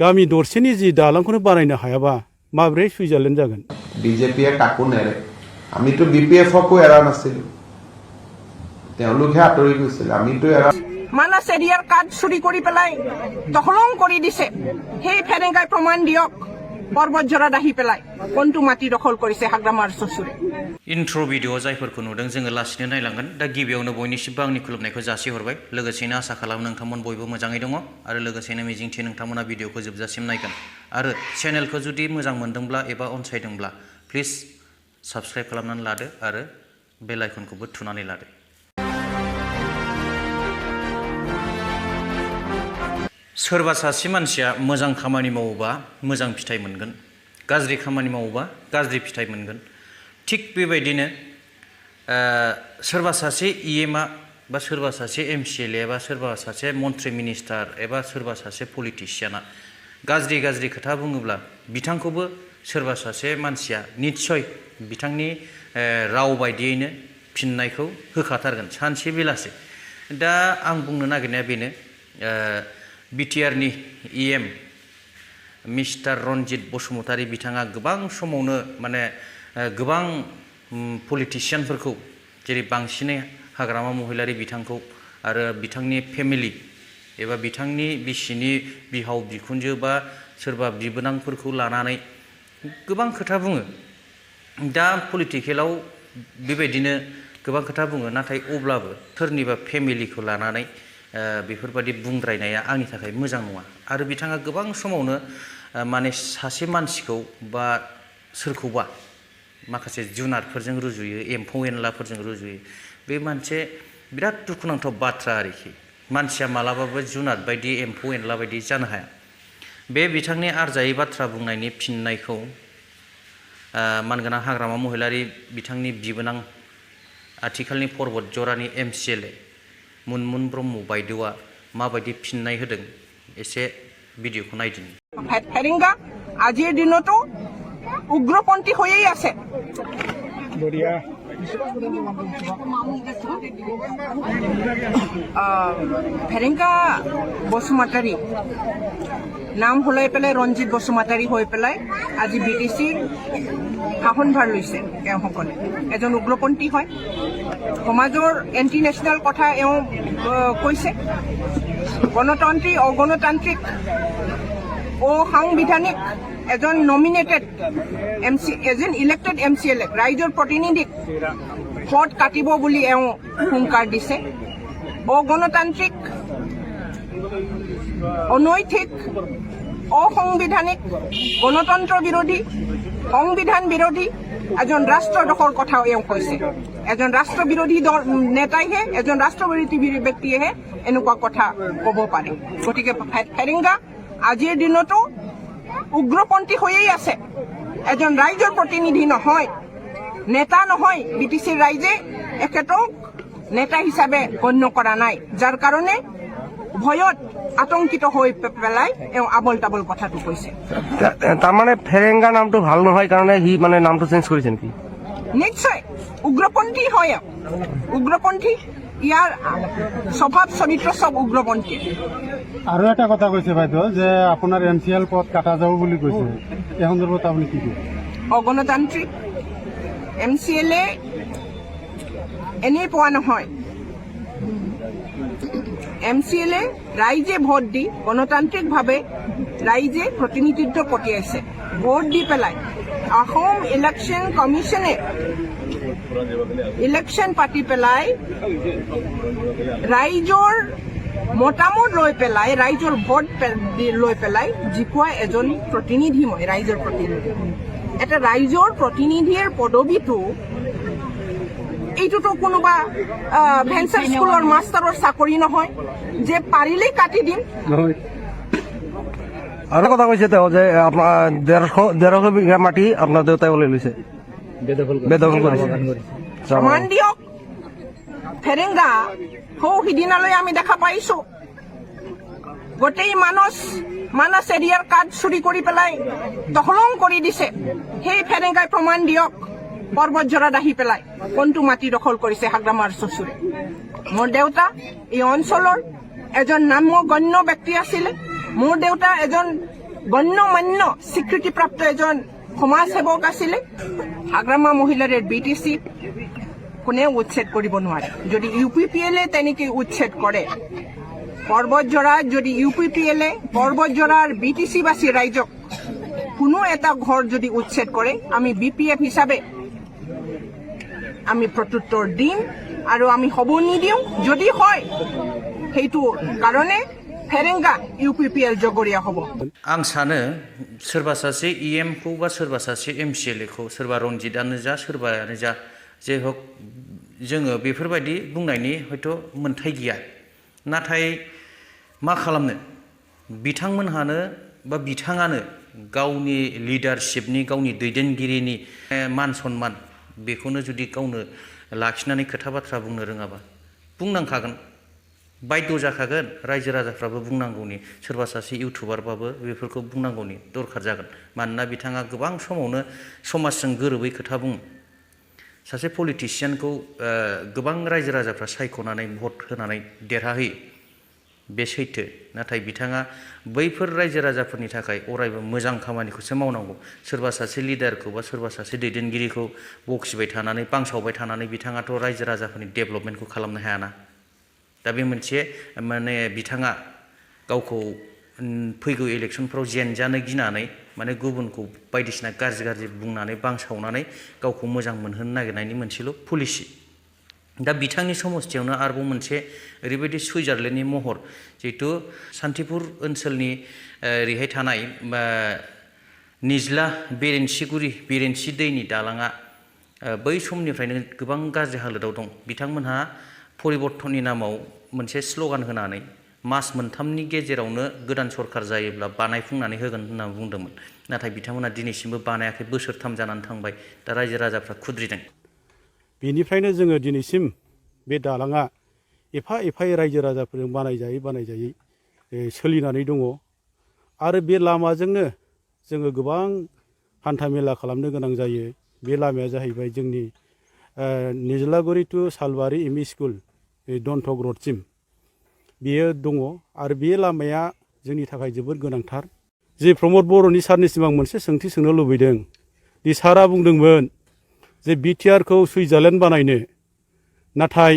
गामि दरसेनि जि दालांखौनो बानायनो हायाबा माब्रै सुइजारलेण्ड जागोन বিজেপিয়ে কাকো নেৰে আমিতো বিপিএফকো এৰা নাছিলো তেওঁলোকে আঁতৰি গৈছিল আমিতো এৰা মানাস এৰিয়াৰ কাৰ্ড চুৰি কৰি পেলাই দখলং কৰি দিছে সেই ফেৰেংগাই প্ৰমাণ দিয়ক पर्वतजरा दाहि पेलाय कोनटु माटी दखल करिसे हाग्रामार ससुरे इन्ट्रो भिडिअ जायफोरखौ नुदों जोङो लासैनो नायलांगोन दा गिबियावनो बयनिसिमबो आंनि खुलुमनायखौ जासिहरबाय लोगोसेनो आसा खालामो नोंथांमोन बयबो मोजाङै दङ आरो लोगोसेनो मिजिंथियो नोंथांमोना भिडिअखौ जोबजासिम नायगोन आरो चेनेलखौ जुदि मोजां मोनदोंब्ला एबा अनसायदोंब्ला प्लिज साबस्क्राइब खालामनानै लादो आरो बेल आइकनखौबो थुनानै लादो सोरबा सासे मानसिया मोजां खामानि मावोबा मोजां फिथाइ मोनगोन गाज्रि खामानि मावोबा गाज्रि फिथाइ मोनगोन थिग बेबायदिनो सोरबा सासे इएमआ बा सोरबा सासे एमसिएलए बा सोरबा सासे मन्त्रि मिनिस्टार एबा सोरबा सासे पलिटिशियाना गाज्रि गाज्रि खोथा बुङोब्ला बिथांखौबो सोरबा सासे मानसिया निश्चय बिथांनि राव बायदियैनो फिननायखौ होखाथारगोन सानसे बेलासे दा आं बुंनो नागिरनाया बेनो बिटिआरनि इएम मिस्टार रनजित बसुमतारी बिथाङा गोबां समावनो माने गोबां पलिटिशियानफोरखौ जेरै बांसिनै हाग्रामा महिलारि बिथांखौ आरो बिथांनि फेमिलि एबा बिथांनि बिसिनि बिहाव बिखुनजो बा सोरबा बिबोनांफोरखौ लानानै गोबां खोथा बुङो दा पलिटिकेलाव बेबायदिनो गोबां खोथा बुङो नाथाय अब्लाबो सोरनिबा फेमिलिखौ लानानै बेफोरबायदि बुंद्रायनाया आंनि थाखाय मोजां नङा आरो बिथाङा गोबां समावनो माने सासे मानसिखौ बा सोरखौबा माखासे जुनारफोरजों रुजुयो एम्फौ एनलाफोरजों रुजुयो बे मोनसे बिराद दुखुनांथाव बाथ्रा आरोखि मानसिया मालाबाबो जुनार बायदि एम्फौ एनला बायदि जानो हाया बे बिथांनि आरजायै बाथ्रा बुंनायनि फिननायखौ मानगोनां हाग्रामा महिलारि बिथांनि बिबोनां आथिखालनि पर्वतजरानि एमसिएलए मुनमुन ब्रह्म बायद'आ माबायदि फिननाय होदों एसे भिडिअखौ नायदिनि फेरेंगा আজিৰ দিনতো উগ্ৰপন্থী হৈয়ে আছে फेरेंगा बसुमतारी नाम हलाई पेলাই रंजित बसुमतारी হৈ পেলাই আজি বিটিসিৰ শাসনভাৰ লৈছে এওঁসকলে এজন উগ্ৰপন্থী হয় সমাজৰ এন্টি নেশনাল কথা এওঁ কৈছে গণতান্ত্ৰিক অগণতান্ত্ৰিক সাংবিধানিক এজন নমিনেটেড এজন ইলেক্টেড এমচিএলএ ৰাইজৰ প্ৰতিনিধিক ভোট কাটিব বুলি এওঁ হুংকাৰ দিছে অগণতান্ত্ৰিক অনৈতিক অসাংবিধানিক গণতন্ত্ৰ বিৰোধী সংবিধান বিৰোধী এজন ৰাষ্ট্ৰদ্ৰোহৰ কথাও এওঁ কৈছে এজন ৰাষ্ট্ৰবিৰোধী নেতাইহে এজন ৰাষ্ট্ৰবিৰোধী ব্যক্তিয়েহে এনেকুৱা কথা ক'ব পাৰে গতিকে ফেৰেংগা আজিৰ দিনতো উগ্ৰপন্থী হৈয়ে আছে এজন ৰাইজৰ প্ৰতিনিধি নহয় নেতা নহয় বিটিসিৰ ৰাইজে এখেতক নেতা হিচাপে গণ্য কৰা নাই যাৰ কাৰণে ভয়ত আতংকিত হৈ পেলাই এওঁ আবল তাবল কথাটো কৈছে তাৰমানে ফেৰেংগা নামটো ভাল নহয় কাৰণে হি মানে নামটো চেঞ্জ কৰিছে নেকি নিশ্চয় উগ্ৰপন্থী হয় উগ্ৰপন্থী ইয়াৰ স্বভাৱ চৰিত্ৰ সব উগ্ৰপন্থী আৰু এটা কথা কৈছে বাইদেউ যে আপোনাৰ এমচিএল পদ কাটা যাব বুলি কৈছে এই সন্দৰ্ভত আপুনি কি কয় অগণতান্ত্ৰিক এমচিএলএ এনেই পোৱা নহয় এমচিএলএ ৰাইজে ভোট দি গণতান্ত্ৰিকভাৱে ৰাইজে প্ৰতিনিধিত্ব পঠিয়াইছে ভোট দি পেলাই অসম ইলেকশ্যন কমিশ্যনে ইলেকশ্যন পাতি পেলাই ৰাইজৰ মতামত লৈ পেলাই ৰাইজৰ ভোট লৈ পেলাই জিকুৱা এজন প্ৰতিনিধি মই ৰাইজৰ প্ৰতিনিধি এটা ৰাইজৰ প্ৰতিনিধিৰ পদবীটো এইটোতো কোনোবা ভেঞ্চাৰ স্কুলৰ মাষ্টাৰৰ চাকৰি নহয় যে পাৰিলেই কাটি দিম আৰু কথা কৈছে তেওঁ যে আপোনাৰ 150 বিঘা মাটি আপোনাৰ দেউতাই ওলাই লৈছে বেদখল কৰিছে প্ৰমাণ দিয়ক ফেৰেংগা সৌ সিদিনালৈ আমি দেখা পাইছো গোটেই মানাস এৰিয়াৰ কাৰ্ড চুৰি কৰি পেলাই দখলং কৰি দিছে সেই ফেৰেংগাই প্ৰমাণ দিয়ক पर्वतजरा दाहि पेलाय कोनटु माटी दखल करिसे हाग्रामार ससुरे मोर देउता এই অঞ্চলৰ এজন নামগণ্য ব্যক্তি আছিল মোৰ দেউতা এজন গণ্যমান্য স্বীকৃতিপ্ৰাপ্ত এজন সমাজসেৱক আছিলে হাগ্ৰামা মহিলাৰ বিটিচি কোনে উচ্ছেদ কৰিব নোৱাৰে যদি ইউপিপিএলে তেনেকৈ উচ্ছেদ কৰে পৰ্বতজোৰাত যদি ইউপিপিএলে পৰ্বতজোৰাৰ বিটিচিবাসী ৰাইজক কোনো এটা ঘৰ যদি উচ্ছেদ কৰে আমি বিপিএফ হিচাপে আমি প্ৰত্যুত্তৰ দিম আৰু আমি হ'ব নিদিওঁ যদি হয় সেইটো কাৰণে Perenga UPPL जगरिया हबो आं सानो सोरबा सासे EM खौ बा सोरबा सासे MCLA खौ सोरबा रनजितआनो जा सोरबायानो जा जे हक जोङो बेफोरबायदि बुंनायनि हयथ' मोनथाय गैया नाथाय मा खालामनो बिथांमोनहानो बा बिथाङानो गावनि लिडारशिपनि गावनि दैदेनगिरिनि मान सन्मान बेखौनो जुदि गावनो लाखिनानै खोथा बाथ्रा बुंनो रोङाबा बुंनांखागोन बायद' जाखागोन रायजो राजाफ्राबो बुंनांगौनि सोरबा सासे इउटुबारबाबो बेफोरखौ बुंनांगौनि दरखार जागोन मानोना बिथाङा गोबां समावनो समाजजों गोरोबै खोथा बुङो सासे पलिटिशियानखौ गोबां रायजो राजाफ्रा सायख'नानै भट होनानै देरहाहोयो बे सैथो नाथाय बिथाङा बैफोर रायजो राजाफोरनि थाखाय अरायबो मोजां खामानिखौसो मावनांगौ सोरबा सासे लिडारखौ बा सोरबा सासे दैदेनगिरिखौ बखिबाय थानानै बांसावबाय थानानै बिथाङाथ' रायजो राजाफोरनि डेभेलपमेन्टखौ खालामनो हायाना दा बे मोनसे माने बिथाङा गावखौ फैगौ इलेक्सनफ्राव जेनजानो गिनानै माने गुबुनखौ बायदिसिना गाज्रि बुंनानै बांसावनानै गावखौ मोजां मोनहोनो नागिरनायनि मोनसेल' पलिसि दा बिथांनि समस्थियावनो आरोबाव मोनसे ओरैबायदि सुइजारलेण्डनि महर जिहेतु सान्तिपुर ओनसोलनि ओरैहाय थानाय निज्ला बेरेन्सि दैनि दालाङा बै समनिफ्रायनो गोबां गाज्रि हालोदाव दं बिथांमोनहा परिबर्तननि नामाव मोनसे स्ल'गान होनानै मास मोनथामनि गेजेरावनो गोदान सरखार जायोब्ला बानायफुंनानै होगोन होननानै बुंदोंमोन नाथाय बिथांमोना दिनैसिमबो बानायाखै बोसोरथाम जानानै थांबाय दा रायजो राजाफ्रा खुद्रिदों बेनिफ्रायनो जोङो दिनैसिम बे दालाङा एफा एफायै रायजो राजाफोरजों बानायजायै सोलिनानै दङ आरो बे लामाजोंनो जोङो गोबां हान्था मेला खालामनो गोनां जायो बे लामाया जाहैबाय जोंनि निज्लागुरि टु सालबारि एमइ स्कुल दन्थक रडसिम बेयो दङ आरो बे लामाया जोंनि थाखाय जोबोद गोनांथार जे प्रमद बर'नि सारनिसिम आं मोनसे सोंथि सोंनो लुबैदों दि सारा बुंदोंमोन जे बिटिआरखौ सुइजारलेण्ड बानायनो नाथाय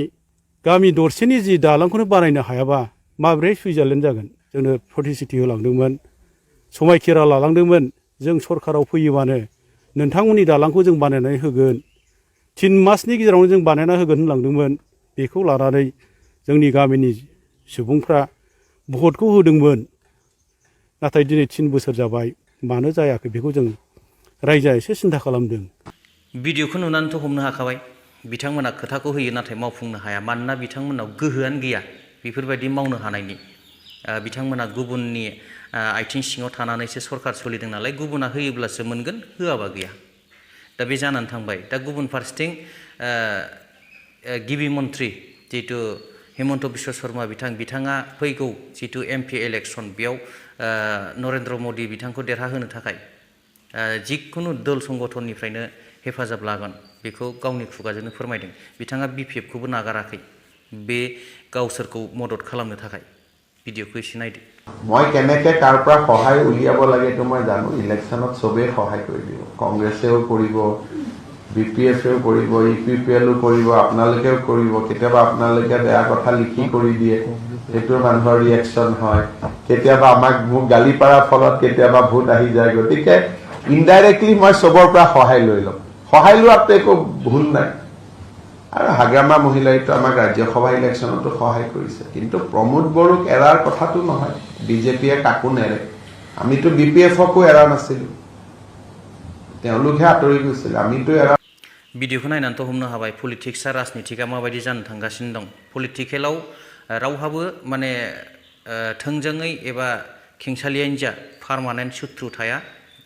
गामि दरसेनि जि दालांखौनो बानायनो हायाबा माब्रै सुइजारलेण्ड जागोन जोंनो प्रतिश्रुति होलांदोंमोन समायखिरा लालांदोंमोन जों सरकाराव फैयोबानो नोंथांमोननि दालांखौ जों बानायनानै होगोन 3 मासनि गेजेरावनो जों बानायना होगोन होनलांदोंमोन बेखौ लानानै जोंनि गामिनि सुबुंफ्रा भटखौ होदोंमोन नाथाय दिनै 3 बोसोर जाबाय मानो जायाखै बेखौ जों रायजोआ एसे सिन्था खालामदों भिडिअखौ नुनानैथ' हमनो हाखाबाय बिथांमोना खोथाखौ होयो नाथाय मावफुंनो हाया मानोना बिथांमोनाव गोहोआनो गैया बेफोरबायदि मावनो हानायनि बिथांमोना गुबुननि आथिं सिङाव थानानैसो सरकार सोलिदों नालाय गुबुना होयोब्लासो मोनगोन होआबा गैया दा बे जानानै थांबाय दा गुबुन फारसेथिं गिबि मन्थ्रि जिहेतु हेमन्त बिश्व शर्मा बिथाङा फैगौ जिहेतु एमपि इलेक्सन बेयाव नरेन्द्र मदि बिथांखौ देरहाहोनो थाखाय जिखुनु दल संगठननिफ्रायनो हेफाजाब लागोन बेखौ गावनि खुगाजोंनो फोरमायदों बिथाङा बिपिएफखौबो नागाराखै बे गावसोरखौ मदद खालामनो थाखाय भिडिअखौ एसे नायदो মই কেনেকৈ কাৰ পৰা সহায় উলিয়াব লাগে তো মই জানো ইলেকশ্যনত চবেই সহায় কৰি দিব কংগ্ৰেছেও কৰিব বিপিএফেও কৰিব ইউপিপিএলো কৰিব আপোনালোকেও কৰিব কেতিয়াবা আপোনালোকে বেয়া কথা লিখি কৰি দিয়ে সেইটো মানুহৰ ৰিয়েকশ্যন হয় কেতিয়াবা আমাক মোক গালি পাৰাৰ ফলত কেতিয়াবা ভোট আহি যায় গতিকে ইনডাইৰেক্টলি মই চবৰ পৰা সহায় লৈ ল'ম সহায় লোৱাটো একো ভুল নাই আৰু হাগ্ৰামা মহিলাইতো আমাক ৰাজ্যসভা ইলেকশ্যনতো সহায় কৰিছে কিন্তু প্ৰমোদ বড়োক এৰাৰ কথাটো নহয় বিজেপিয়ে কাকো নেৰে আমিতো বিপিএফকো এৰা নাছিলোঁ তেওঁলোকে আঁতৰি গৈছিল আমিতো এৰা भिडिअखौ नायनानैथ' हमनो हाबाय पलिटिक्सआ राजनितिकआ माबायदि जानो थांगासिनो दं पलिटिकेलाव रावहाबो माने थोंजोङै एबा खेंसालियानो जा पार्मानेन्ट सुथ्रु थाया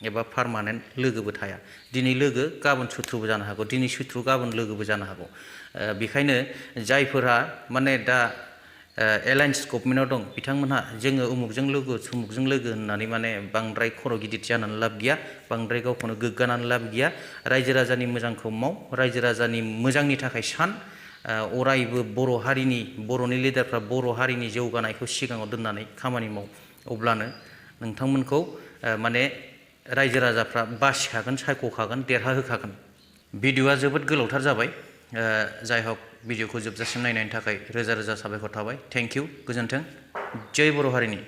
एबा पार्मानेन्ट लोगोबो थाया दिनै लोगो गाबोन सुथ्रुबो जानो हागौ दिनै सुथ्रु गाबोन लोगोबो जानो हागौ बेखायनो जायफोरा माने दा एलायन्स गभर्नमेन्टआव दं बिथांमोनहा जोङो उमुकजों लोगो सुमुकजों लोगो होननानै माने बांद्राय खर' गिदिर जानानै लाब गैया बांद्राय गावखौनो गोग्गानानै लाब गैया रायजो राजानि मोजांखौ माव रायजो राजानि मोजांनि थाखाय सान अरायबो बर' हारिनि बर'नि लिडारफ्रा बर' हारिनि जौगानायखौ सिगाङाव दोननानै खामानि माव अब्लानो नोंथांमोनखौ माने रायजो राजाफ्रा बासिखागोन सायख'खागोन देरहाहोखागोन भिडिअ'आ जोबोद गोलावथार जाबाय जाय हक भिडिअ'खौ जोबजासिम नायनायनि थाखाय रोजा रोजा साबायखर थाबाय थेंक इउ गोजोन्थों जय बर' हारिनि